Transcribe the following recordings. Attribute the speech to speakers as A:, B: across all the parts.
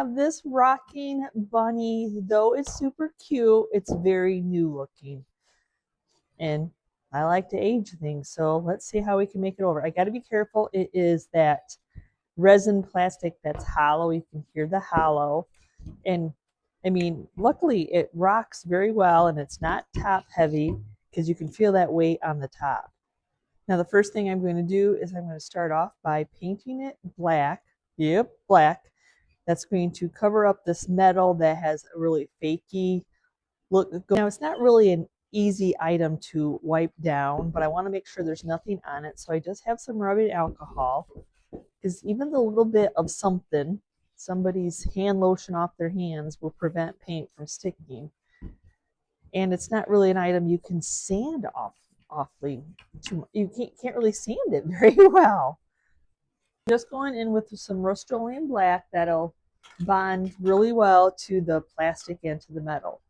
A: have this rocking bunny, though it's super cute, it's very new looking. And I like to age things, so let's see how we can make it over. I got to be careful. It is that resin plastic that's hollow. You can hear the hollow. And I mean, luckily it rocks very well and it's not top heavy because you can feel that weight on the top. Now the first thing I'm going to do is I'm going to start off by painting it black. Yep, black. That's going to cover up this metal that has a really fakey look. Now it's not really an easy item to wipe down, but I want to make sure there's nothing on it. So I just have some rubbing alcohol, because even the little bit of something, somebody's hand lotion off their hands, will prevent paint from sticking. And it's not really an item you can sand awfully too much. You can't really sand it very well. Just going in with some Rust-Oleum black that'll bond really well to the plastic and to the metal.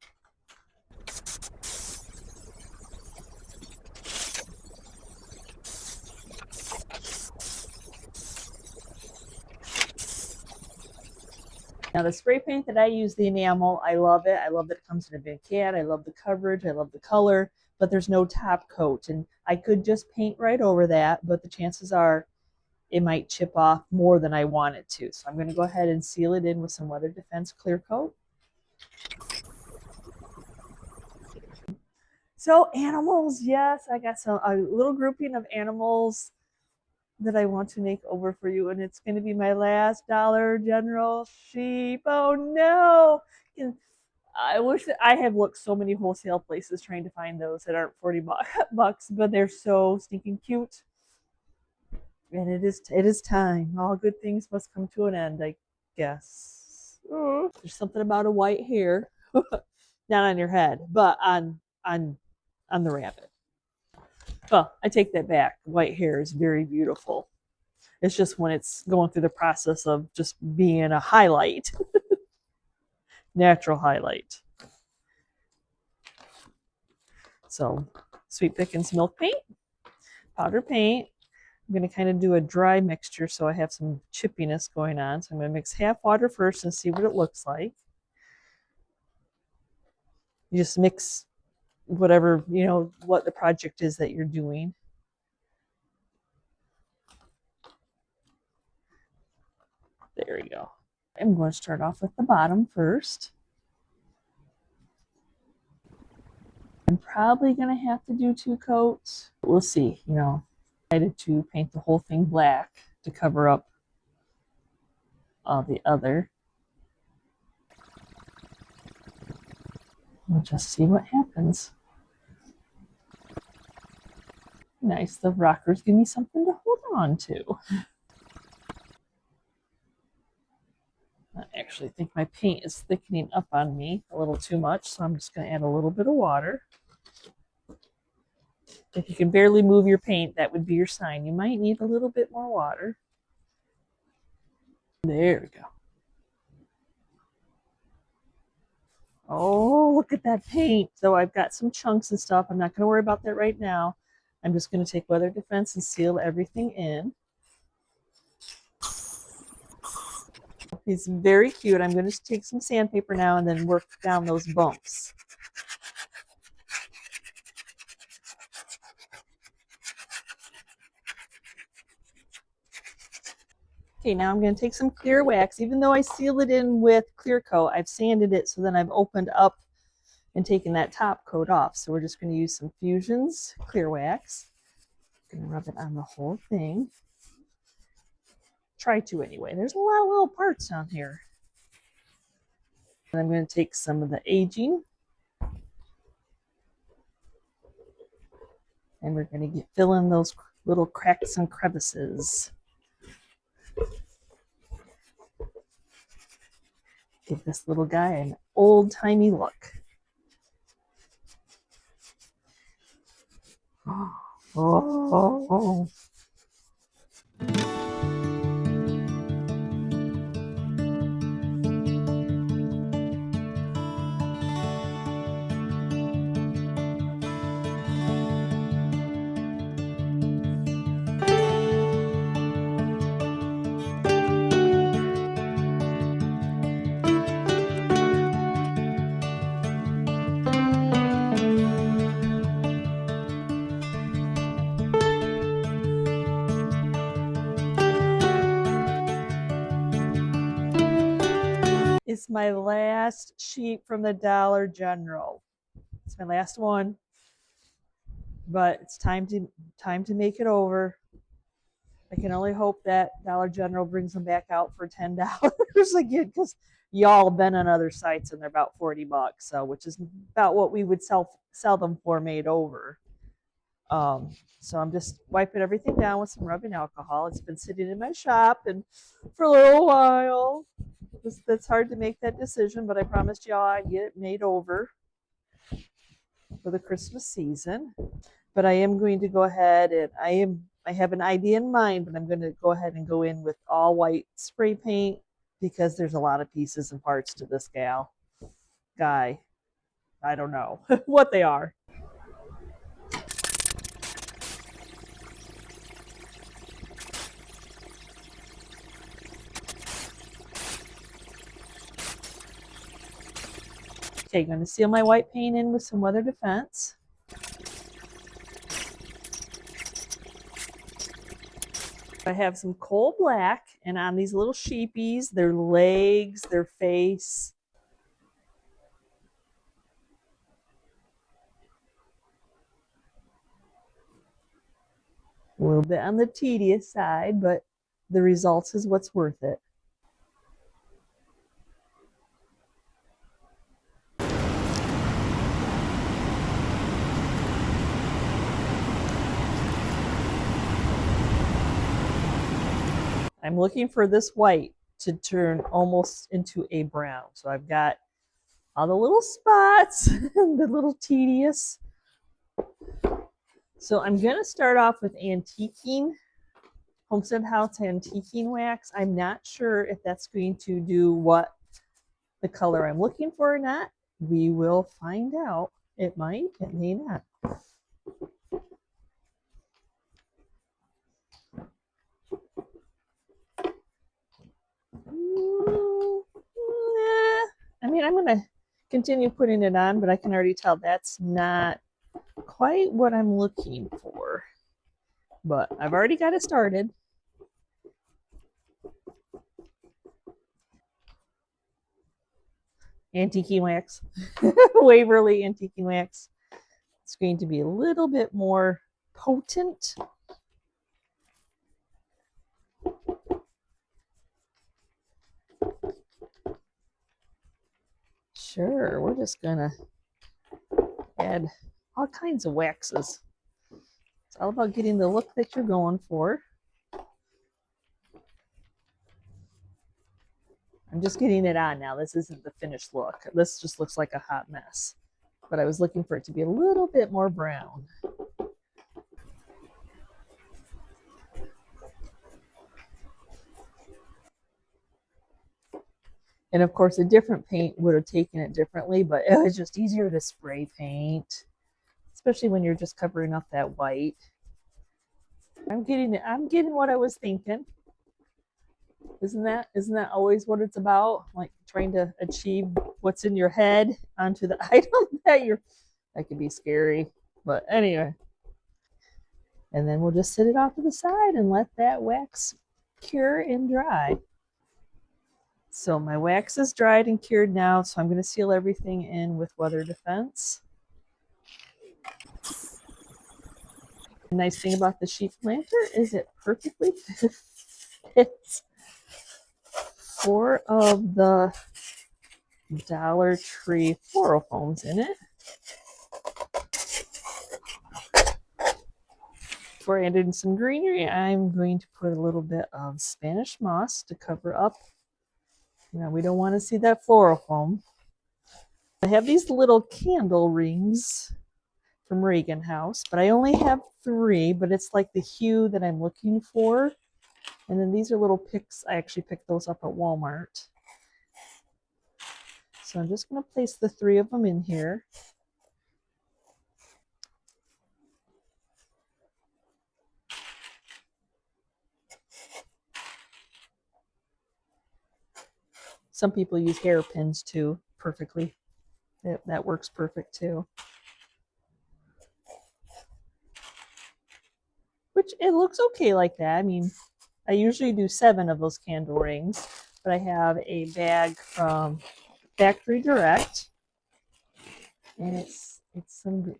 A: Now the spray paint that I use, the enamel, I love it. I love that it comes in a big can. I love the coverage. I love the color, but there's no top coat. And I could just paint right over that, but the chances are it might chip off more than I want it to. So I'm going to go ahead and seal it in with some Weather Defense clear coat. So animals, yes, I got a little grouping of animals that I want to make over for you, and it's going to be my last Dollar General sheep. Oh no! I wish that I have looked so many wholesale places trying to find those that aren't 40 bucks, but they're so stinking cute. And it is time. All good things must come to an end, I guess. There's something about a white hair, not on your head, but on the rabbit. Well, I take that back. White hair is very beautiful. It's just when it's going through the process of just being a highlight, natural highlight. So, Sweet Pickins milk paint, powder paint. I'm going to kind of do a dry mixture so I have some chippiness going on. So I'm going to mix half water first and see what it looks like. You just mix whatever, what the project is that you're doing. There we go. I'm going to start off with the bottom first. I'm probably going to have to do 2 coats. We'll see, I decided to paint the whole thing black to cover up all the other. We'll just see what happens. Nice, the rockers give me something to hold on to. I actually think my paint is thickening up on me a little too much, so I'm just going to add a little bit of water. If you can barely move your paint, that would be your sign. You might need a little bit more water. There we go. Oh, look at that paint. So I've got some chunks and stuff. I'm not going to worry about that right now. I'm just going to take Weather Defense and seal everything in. He's very cute. I'm going to take some sandpaper now and then work down those bumps. Okay, now I'm going to take some clear wax. Even though I sealed it in with clear coat, I've sanded it so then I've opened up and taken that top coat off. So we're just going to use some Fusions clear wax. I'm going to rub it on the whole thing. Try to anyway. There's a lot of little parts down here. And I'm going to take some of the aging. And we're going to fill in those little cracks and crevices. Give this little guy an old-timey look. Oh. is my last sheet from the Dollar General. It's my last one, but it's time to make it over. I can only hope that Dollar General brings them back out for $10 again, because y'all been on other sites and they're about $40, so which is about what we would sell them for made over. So I'm just wiping everything down with some rubbing alcohol. It's been sitting in my shop and for a little while. It's hard to make that decision, but I promised y'all I'd get it made over for the Christmas season. But I am going to go ahead and I have an idea in mind, but I'm going to go ahead and go in with all white spray paint because there's a lot of pieces and parts to this guy. I don't know what they are. Okay, I'm going to seal my white paint in with some weather defense. I have some coal black, and on these little sheepies, their legs, their face. A little bit on the tedious side, but the results is what's worth it. I'm looking for this white to turn almost into a brown. So I've got all the little spots, the little tedious. So I'm going to start off with antiquing, Homestead House antiquing wax. I'm not sure if that's going to do what the color I'm looking for or not. We will find out. It might, it may not. I mean, I'm going to continue putting it on, but I can already tell that's not quite what I'm looking for. But I've already got it started. Antiquing wax. Waverly antiquing wax. It's going to be a little bit more potent. Sure, we're just gonna add all kinds of waxes. It's all about getting the look that you're going for. I'm just getting it on now. This isn't the finished look. This just looks like a hot mess. But I was looking for it to be a little bit more brown. And of course, a different paint would have taken it differently, but it was just easier to spray paint, especially when you're just covering up that white. I'm getting what I was thinking. Isn't that always what it's about? Like trying to achieve what's in your head onto the item that could be scary. But anyway. And then we'll just sit it off to the side and let that wax cure and dry. So my wax is dried and cured now, so I'm going to seal everything in with weather defense. The nice thing about the sheet planter is it perfectly fits 4 of the Dollar Tree floral foams in it. Before I add in some greenery, I'm going to put a little bit of Spanish moss to cover up. Now we don't want to see that floral foam. I have these little candle rings from Reagan House, but I only have 3, but it's like the hue that I'm looking for. And then these are little picks. I actually picked those up at Walmart. So I'm just going to place the 3 of them in here. Some people use hairpins too, perfectly. That works perfect too. Which it looks okay like that. I mean, I usually do 7 of those candle rings. but I have a bag from Factory Direct, and it's some.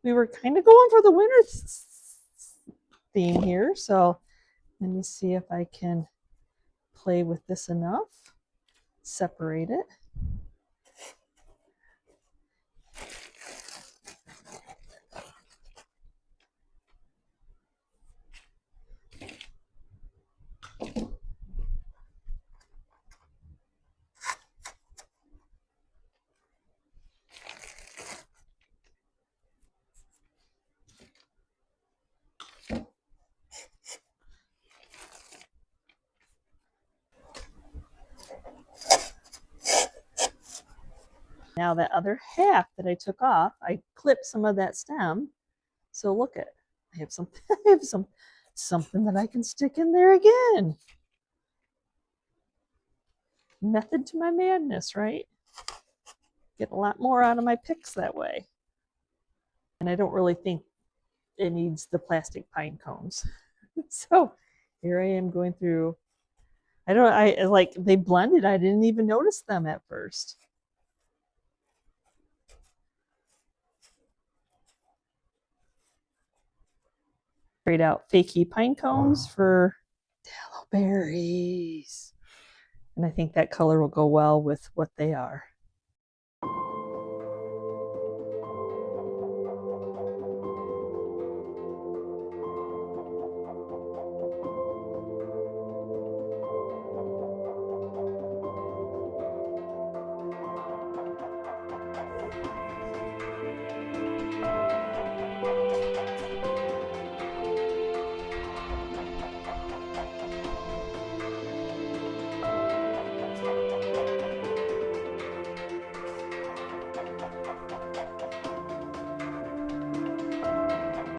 A: We were kind of going for the winter theme here, so let me see if I can play with this enough. Separate it. Now that other half that I took off, I clipped some of that stem. So look at, I have some, something that I can stick in there again. Method to my madness, right? Get a lot more out of my picks that way. And I don't really think it needs the plastic pine cones. So here I am going through. I like, they blended. I didn't even notice them at first. Trade out fakey pine cones for tallow berries. And I think that color will go well with what they are.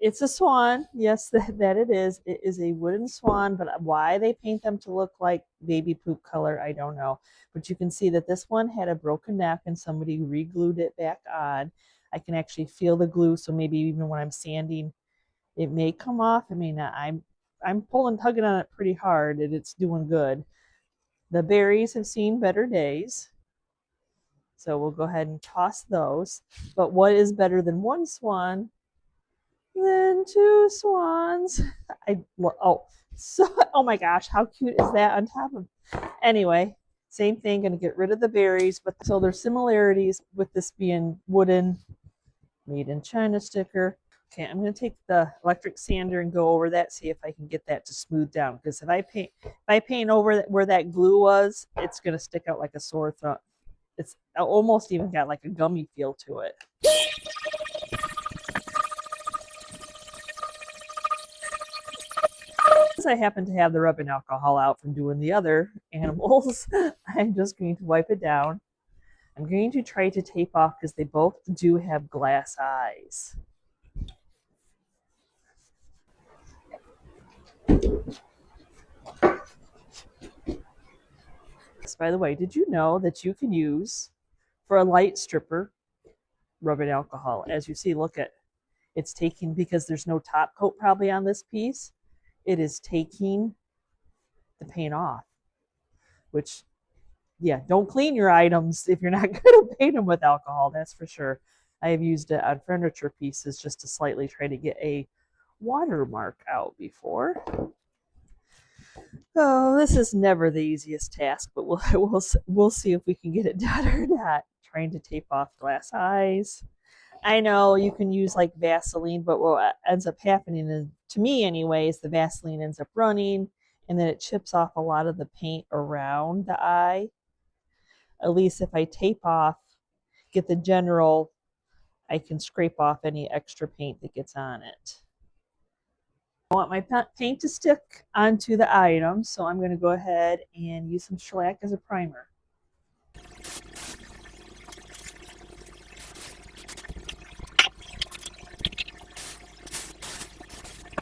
A: It's a swan. Yes, that it is. It is a wooden swan, but why they paint them to look like baby poop color, I don't know. But you can see that this one had a broken neck and somebody re-glued it back on. I can actually feel the glue, so maybe even when I'm sanding, it may come off. I mean, I'm pulling, tugging on it pretty hard, and it's doing good. The berries have seen better days, so we'll go ahead and toss those. But what is better than one swan? Then two swans. Oh my gosh, how cute is that on top of? Anyway, same thing. Going to get rid of the berries, but so there's similarities with this being wooden, made in China sticker. Okay, I'm going to take the electric sander and go over that, see if I can get that to smooth down. Because if I paint over where that glue was, it's going to stick out like a sore thumb. It's almost even got like a gummy feel to it. Since I happen to have the rubbing alcohol out from doing the other animals, I'm just going to wipe it down. I'm going to try to tape off because they both do have glass eyes. By the way, did you know that you can use, for a light stripper, rubbing alcohol? As you see, look at, it's taking, because there's no top coat probably on this piece, it is taking the paint off. Which, yeah, don't clean your items if you're not going to paint them with alcohol, that's for sure. I have used it on furniture pieces just to slightly try to get a watermark out before. Oh, this is never the easiest task, but we'll see if we can get it done or not. Trying to tape off glass eyes. I know you can use like Vaseline, but what ends up happening is, to me anyways, the Vaseline ends up running and then it chips off a lot of the paint around the eye. At least if I tape off, get the general, I can scrape off any extra paint that gets on it. I want my paint to stick onto the item, so I'm going to go ahead and use some shellac as a primer.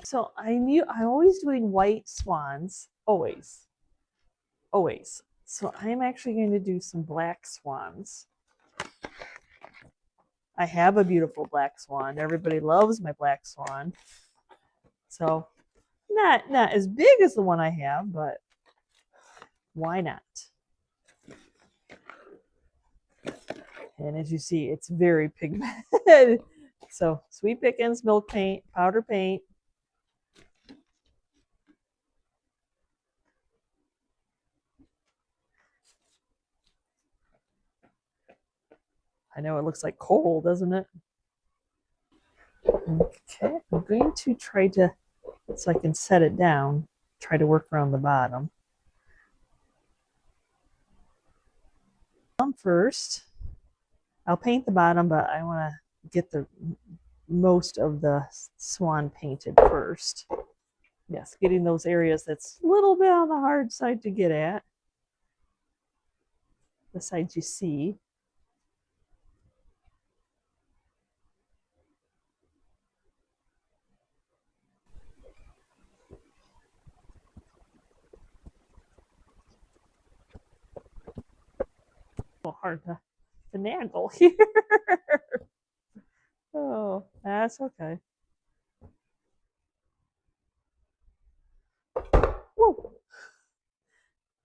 A: So I'm always doing white swans, always. So I'm actually going to do some black swans. I have a beautiful black swan. Everybody loves my black swan. So not as big as the one I have, but Why not? And as you see, it's very pigmented. So Sweet Pickins, milk paint, powder paint. I know it looks like coal, doesn't it? Okay, I'm going to try to, so I can set it down, try to work around the bottom. First, I'll paint the bottom, but I want to get the most of the swan painted first. Yes, getting those areas that's a little bit on the hard side to get at. The sides you see. A little hard to finagle here. Oh, that's okay. Whoa.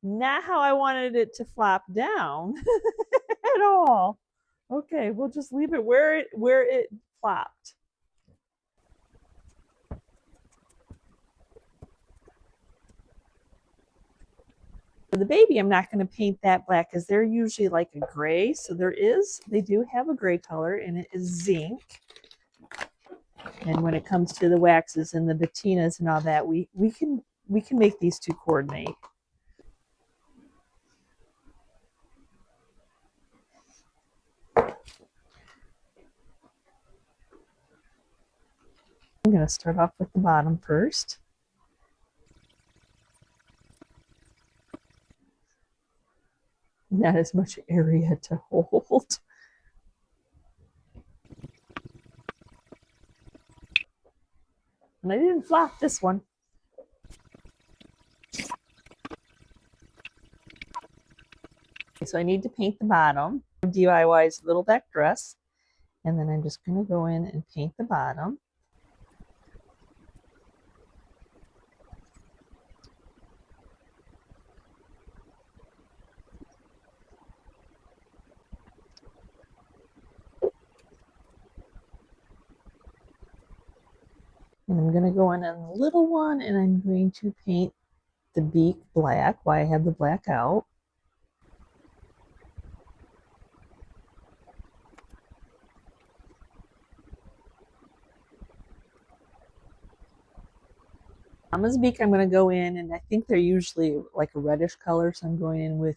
A: Not how I wanted it to flop down at all. Okay, we'll just leave it where it flopped. For the baby, I'm not going to paint that black because they're usually like a gray. So they do have a gray color, and it is zinc. And when it comes to the waxes and the patinas and all that, we can make these two coordinate. I'm going to start off with the bottom first. Not as much area to hold. And I didn't flop this one. So I need to paint the bottom. DIY's little back dress. And then I'm just going to go in and paint the bottom. And I'm going to go in on the little one, and I'm going to paint the beak black while I have the black out. Mama's beak, I'm going to go in, and I think they're usually like a reddish color, so I'm going in with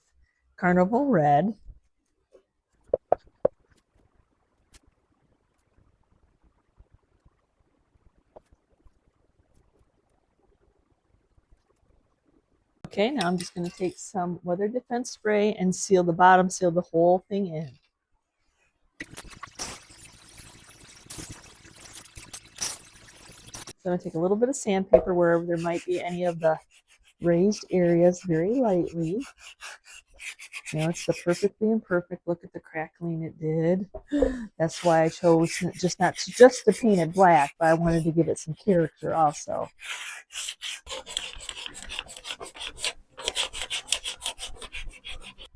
A: Carnival Red. Okay, now I'm just going to take some weather defense spray and seal the bottom, seal the whole thing in. So I'm going to take a little bit of sandpaper wherever there might be any of the raised areas very lightly. You know, it's the perfectly imperfect. Look at the crackling it did. That's why I chose just not just to paint it black, but I wanted to give it some character also.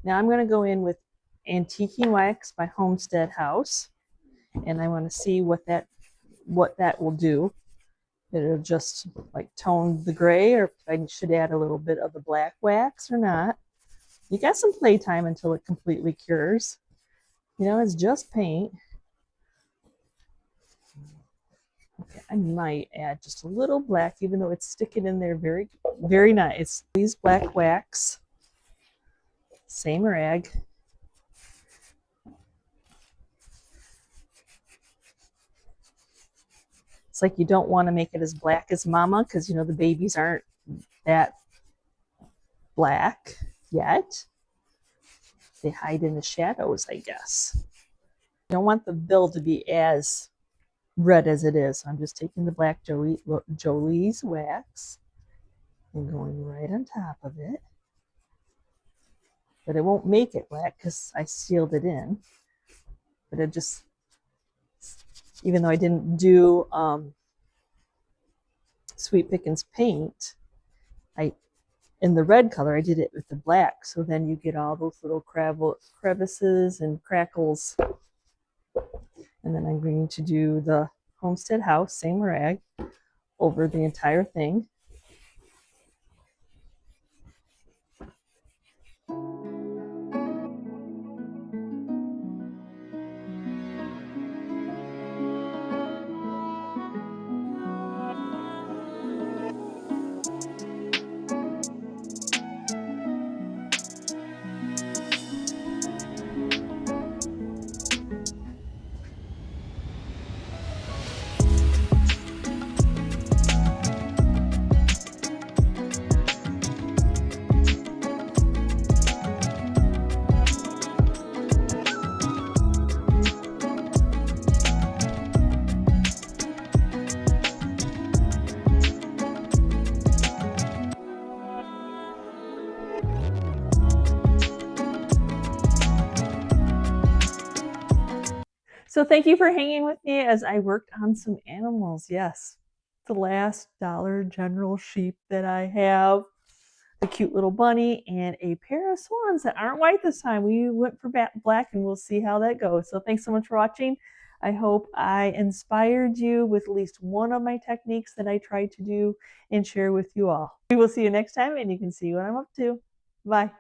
A: Now I'm going to go in with Antiquing Wax by Homestead House, and I want to see what that will do. It'll just like tone the gray, or if I should add a little bit of the black wax or not. You got some playtime until it completely cures. You know, it's just paint. Okay, I might add just a little black, even though it's sticking in there very, very nice. These black wax, same rag. It's like you don't want to make it as black as Mama because, you know, the babies aren't that black yet. They hide in the shadows, I guess. I don't want the bill to be as red as it is. So I'm just taking the black Jolie's wax and going right on top of it. But it won't make it black because I sealed it in. But it just, even though I didn't do Sweet Pickins paint, I in the red color. I did it with the black, so then you get all those little crevices and crackles. And then I'm going to do the homestead house, same rag, over the entire thing. So thank you for hanging with me as I worked on some animals. Yes, the last Dollar General sheep that I have, the cute little bunny, and a pair of swans that aren't white this time. We went for black, and we'll see how that goes. So thanks so much for watching. I hope I inspired you with at least one of my techniques that I tried to do and share with you all. We will see you next time, and you can see what I'm up to. Bye.